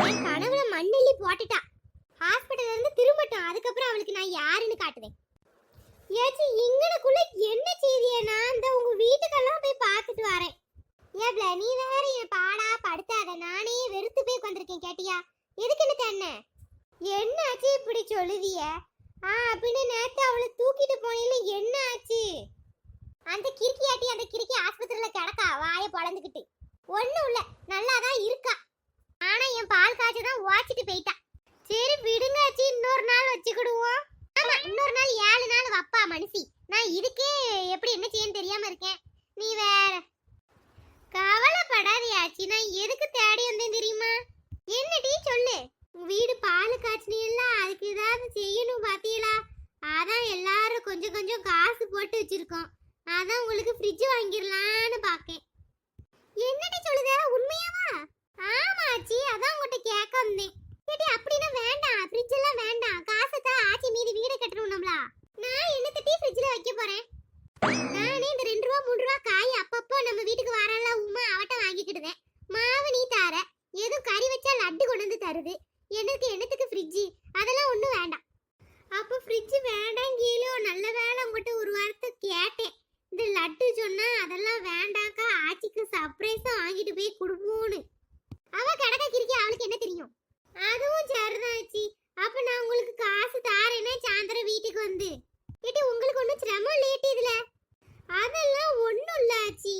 என் கனவுல மண்ணெல்லி போட்டுட்டா. ஹாஸ்பிடல்ல இருந்து திரும்பட்டும், அதுக்கப்புறம் அவளுக்கு நான் யாருன்னு காட்டுவேன். ஏச்சி இங்கனக்குள்ள என்ன செய்தியே? நான் இந்த உங்க வீட்டுக்கெல்லாம் போய் பார்த்துட்டு வரேன். ஏப்ல நீ வேற என் பாடா படுத்தாத, நானே வெறுத்து போய் உட்காந்துருக்கேன். கேட்டியா எதுக்கு என்ன தண்ண? என்ன ஆச்சு இப்படி சொல்லுதிய? அப்படின்னு நேத்து அவளை தூக்கிட்டு போனீல, என்ன ஆச்சு? அந்த கிறுக்கியாட்டி அந்த கிறுக்கி ஆஸ்பத்திரியில கிடக்கா வாயை பொழந்துக்கிட்டு. ஒண்ணும் இல்ல, நல்லாதான் இருக்கா. ஆனா என் பால் காய்ச்சி தான் வாச்சிட்டு போயிட்டா. சரி விடுங்க ஆச்சு, இன்னொரு நாள் வச்சுக்கிடுவோம். ஆமா இன்னொரு நாள் 7 நாள் வப்பா மனுஷி. நான் இதுக்கே எப்படி என்ன செய்யன்னு தெரியாம இருக்கேன். நீ வேற கவலைப்படாதியாச்சி. நான் எதுக்கு தேடி வந்தேன் தெரியுமா? என்னடி சொல்லு. வீடு பால் காய்ச்சினீல்ல, அதுக்கு ஏதாவது செய்யணும் பாத்தீங்களா? அதான் எல்லாரும் கொஞ்சம் கொஞ்சம் காசு போட்டு வச்சிருக்கோம். அதான் உங்களுக்கு ஃப்ரிட்ஜ் வாங்கிடலான்னு பாக்கேன். என்னடி சொல்லுத? உண்மையாவா? ஆமாச்சி, அதான் உங்ககிட்ட கேட்க வந்தேன். கேட்டி அப்படின்னா வேண்டாம், ஃப்ரிட்ஜ் எல்லாம் வேண்டாம். காசை தான் ஆச்சி மீதி வீடு கட்டணும் நம்மள. நான் என்ன தட்டி ஃப்ரிட்ஜ்ல வைக்க போறேன். நானே இந்த 2 ரூபா 3 ரூபா காய் அப்பப்போ நம்ம வீட்டுக்கு வரல உமா அவட்ட வாங்கிக்கிடுவேன். மாவு நீ தார, ஏதோ கறி வச்சா லட்டு கொண்டு வந்து தருது. என்னத்துக்கு ஃப்ரிட்ஜ்? அதெல்லாம் ஒண்ணும் வேண்டாம். அப்ப ஃப்ரிட்ஜ் வேண்டாம் கீழோ. நல்ல வேலை உங்ககிட்ட ஒரு வார்த்தை கேட்டேன். இந்த லட்டு சொன்னா அதெல்லாம் வேண்டாக்கா, ஆச்சிக்கு சர்ப்ரைஸா வாங்கிட்டு போய் கொடுப்போன்னு. அவ கடக்க கிறுக்கி, அவளுக்கு என்ன தெரியும்? அதுவும் சரிதான் ஆச்சி. அப்ப நான் உங்களுக்கு காசு தாரேனே சாயந்தரம் வீட்டுக்கு வந்து. கேட்டி உங்களுக்கு ஒன்றும் சிரமம் இல்லையட்டி இதுல? அதெல்லாம் ஒன்றும் இல்லை ஆச்சி,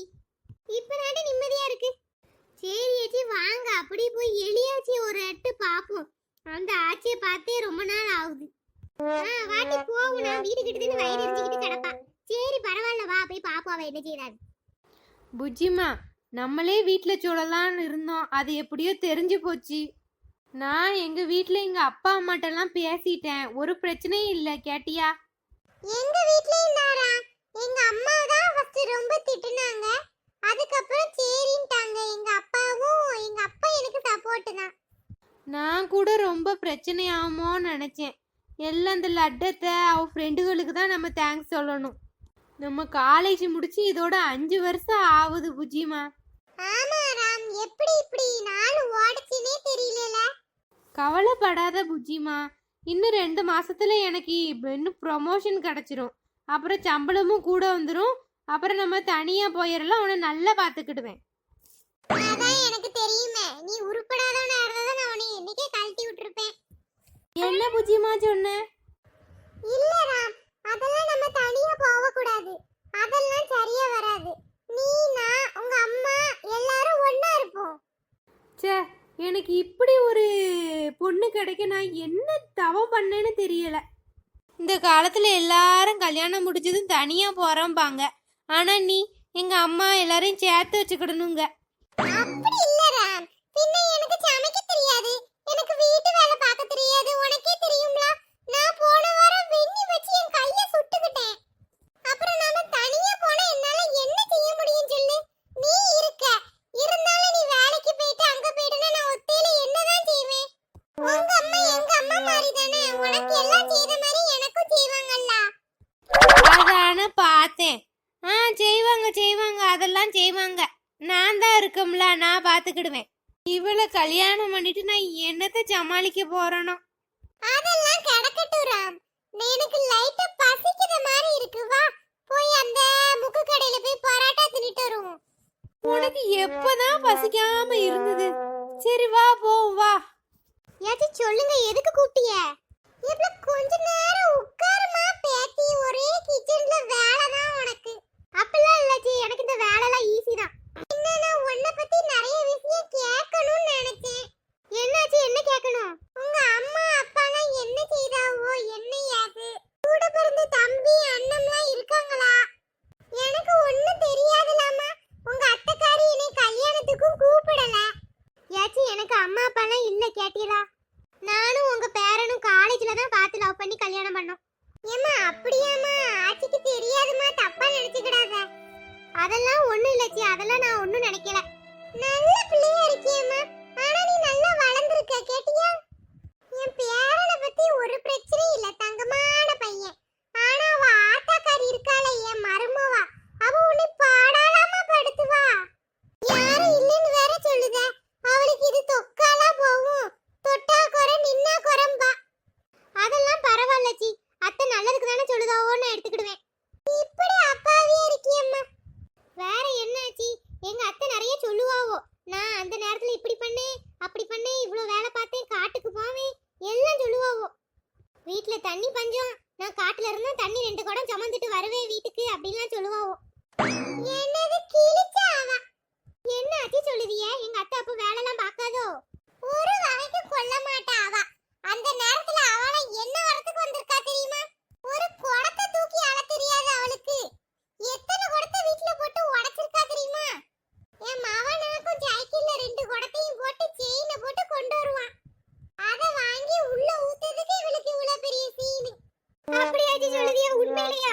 இப்பதானே நிம்மதியா இருக்கு. சரி ஆச்சி வாங்க, அப்படி போய் எலியாச்சி ஒரு எட்டு பாப்போம். அந்த ஆச்சியை பார்த்தே ரொம்ப நாள் ஆகுது. வாட்டி போவோம். நான் வீடு கிட்டதுன்னு வயிறு எரிஞ்சுக்கிட்டு கிடப்பா. சரி பரவாயில்ல, வா போய் பாப்போம் அவ என்ன செய்யறாரு. புஜ்ஜிமா, நம்மளே வீட்டில் சொல்லலான்னு இருந்தோம், அது எப்படியோ தெரிஞ்சு போச்சு. நான் எங்க வீட்டில் எங்க அப்பா அம்மாட்டெல்லாம் பேசிட்டேன், ஒரு பிரச்சனையும் இல்லை. கேட்டியா? எங்க வீட்லயும் தாரா, எங்க அம்மா தான் ஃபர்ஸ்ட் ரொம்ப திட்டுனாங்க. அதுக்கப்புறம் சரின்ட்டாங்க. எங்க அப்பாவும், எங்க அப்பா எனக்கு சப்போர்ட் தான். நான் கூட ரொம்ப பிரச்சனை ஆகுமோன்னு நினச்சேன். எல்லாம் அந்த லட்டத்தை அவ ஃப்ரெண்டுகளுக்கு தான் நம்ம தேங்க்ஸ் சொல்லணும். நம்ம காலேஜ் முடிச்சு இதோட 5 வருஷம் ஆகுது புஜ்ஜிமா. ஆமா ராம், எப்படி இப்படி நாள் ஓடுச்சுனே தெரியல. கவலைப்படாத புஜ்ஜிமா, இன்னும் 2 மாசத்துல எனக்கு இன்னும் ப்ரொமோஷன் கிடைச்சிரும். அப்புறம் சம்பளமும் கூட வந்துடும். அப்புறம் நம்ம தனியா போயிடலாம். உன்னை நல்லா பார்த்துக்கிடுவேன். அதான் எனக்கு தெரியுமே, நீ உருப்படாதவனா இருந்தா நான் உன்னை என்னைக்கே கழட்டி விட்டுருப்பேன். என்ன புஜ்ஜிமா சொன்ன? இல்ல ராம், அதெல்லாம் நம்ம தனியா போக கூடாது. அதெல்லாம் சரியா வராது. நீ, நான், உங்க அம்மா எல்லாரும் ஒண்ணா இருப்போம். சே, எனக்கு இப்படி ஒரு பொண்ணு கிடைக்க நான் என்ன தவம் பண்ணேன்னு தெரியல. இந்த காலத்துல எல்லாரும் கல்யாணம் முடிச்சதும் தனியா போறோம்பாங்க. ஆனா நீ எங்க அம்மா எல்லாரையும் சேர்த்து வச்சுக்கிடணுங்க. அப்படி இல்ல ராம், பின்ன எனக்கு சமைக்க தெரியாது, எனக்கு வீட்டு வேலை பார்க்க தெரியாது. உனக்கே தெரியும்ல, நான் போன வாரம் வெண்ணி வச்சு என் கையை சுட்டுக்கிட்டேன். அப்புறம் நாம தனியா போனா என்னால என்ன செய்ய முடியும் சொல்லு? நீ இருக்க, இருந்தாலும் நீ வேலைக்கு போயிட்டு அங்க போயிட்டனா நான் ஒத்தையில என்னதான் செய்வேன்? உங்க அம்மா எங்க அம்மா மாதிரி தானே, உனக்கு எல்லாம் செய்த மாதிரி எனக்கும் செய்வாங்கல்ல. அதான பார்த்தேன். செய்வாங்க அதெல்லாம் செய்வாங்க. நான் தான் இருக்கம்ல, நான் பாத்துக்கிடுவேன். இவளை கல்யாணம் பண்ணிட்டு நான் என்னத்தை சமாளிக்க போறேனோ? அதெல்லாம் கிடக்கட்டும் ராம், எனக்கு லைட்டா பசிக்கிற மாதிரி இருக்கு. வா போய் அந்த முக்கு கடையில போய் பரோட்டா தின்னுட்டு வருவோம். உனக்கு எப்பதான் பசிக்காம இருந்தது? சரி வா போவோம் வா. யாச்சி சொல்லுங்க, எதுக்கு கூப்பிட்டிய? இப்ப கொஞ்ச நேரம் உட்காருமா பேத்தி, ஒரே கிச்சன்ல வேலை தான் உனக்கு. அப்பலாம் இல்லச்சி, எனக்கு இந்த வேலைலாம் ஈஸி தான். என்ன நான் உன்னை பத்தி நிறைய விஷயம் கேட்கணும்னு நினைச்சேன். என்னாச்சு, என்ன கேட்கணும்? உங்க அம்மா அப்பாலாம் என்ன செய்றாவோ, என்ன ஏது? கூட பிறந்த தம்பி அண்ணன்லாம் இருக்காங்களா? எனக்கு ஒண்ணும் தெரியாதுலாமா. உங்க அத்தைக்காரி என்னை கல்யாணத்துக்கும் கூப்பிடல. யாச்சி எனக்கு அம்மா அப்பாலாம் இல்ல, கேட்டீங்களா? நானும் உங்க பேரனும் காலேஜ்ல தான் பார்த்து லவ் பண்ணி கல்யாணம் பண்ணோம். ஏமா அப்படியாமா? ஆச்சிக்கு தெரியாதுமா, தப்பா நினைச்சுக்கிடாத. அதெல்லாம் ஒண்ணும் இல்லச்சி, அதெல்லாம் நான் ஒண்ணும் நினைக்கல. நல்ல பிள்ளையா இருக்கியேம்மா, ஆனா நீ நல்லா வளர்ந்திருக்க. கேட்டியா? என் பேரனை பத்தி ஒரு பிரச்சனையும் இல்ல, தங்கமான பையன். ஆனா அவ ஆத்தாக்காரி இருக்காளே என் மருமவா, அவ உன்னை பாடாளாமா படுத்துவா. யாரும் இல்லைன்னு வேற சொல்லுத. அவளுக்கு இது தொக்காலா போகும். வீட்ல தண்ணி பஞ்சம், நான் காட்டுல இருந்தா தண்ணி 2 குடம் சுமந்துட்டு வருவேன் வீட்டுக்கு அப்படின்லாம் சொல்லுவாவோ. என்னது கிழிச்சா அவ? என்ன ஆச்சு சொல்லுதியே? எங்க அத்தை அப்ப வேலைலாம் பார்க்காதோ? ஒரு வகைக்கு கொல்ல மாட்டா அவ. அந்த நேரத்துல அவளை என்ன வரத்துக்கு வந்திருக்கா தெரியுமா? ஒரு குடத்தை தூக்கி அழ தெரியாது அவளுக்கு. எத்தனை குடத்தை வீட்ல போட்டு உடைச்சிருக்கா தெரியுமா? என் மவனாக்கும் சைக்கிள்ல 2 குடத்தையும் போட்டு செயினை போட்டு கொண்டு வருவான். அத வாங்கி உள்ள ஊத்துறதுக்கு இவளுக்கு இவ்வளவு பெரிய சீனு. அப்படியாச்சு சொல்லுதியா? உண்மையிலையா?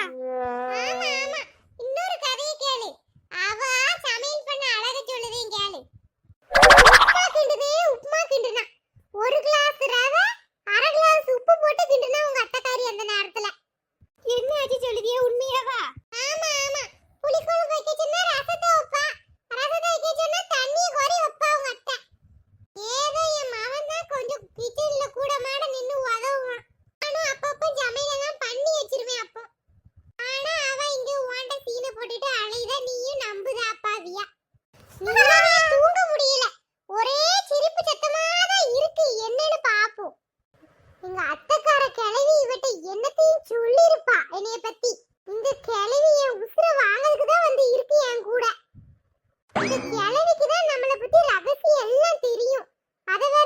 ஆமா ஆமா. இன்னொரு கதையை கேளு. அவ சமையல் பண்ண அழகு சொல்லுதேன் கேளு. உப்புமா கிண்டுனா 1 கிளாஸ் ரவை 1/2 கிளாஸ் உப்பு போட்டு கிண்டுனா உங்க அத்தைக்காரி அந்த நேரத்துல. என்ன ஆச்சு சொல்லுதியா? உண்மையாவா? ஆமா ஆமா. புளிக்குழம்பு வைக்க சொன்னா ரசத்தை வைப்பா, ரசத்தை வைக்க சொன்னா தண்ணியை கோரி வைப்பா உங்க அத்தை. ஏதோ என் மகன் தான் கொஞ்சம் கிச்சன்ல கூட மாட நின்னு உதவுவான். நானும் அப்பப்போ சமையலெல்லாம் பண்ணி வச்சிருவேன் அப்போ. ஆனா அவ இங்க உன்ட சீனை போட்டுட்டு அழைத, நீயும் நம்புத அப்பாவியா. நிம்மதியா தூங்க முடியல. ஒரே சிரிப்பு சத்தமா தான் இருக்கு. என்னன்னு பாப்போம். எங்க அத்தைக்கார கிழவி இவட்ட என்னத்தையும் சொல்லிருப்பா என்னைய பத்தி. இந்த கிழவி என் உசுர வாங்குறதுக்கு தான் வந்து இருக்கு என் கூட. இந்த கிழவிக்கு தான் நம்மளை பத்தி ரகசியம் எல்லாம் தெரியும். அத வேற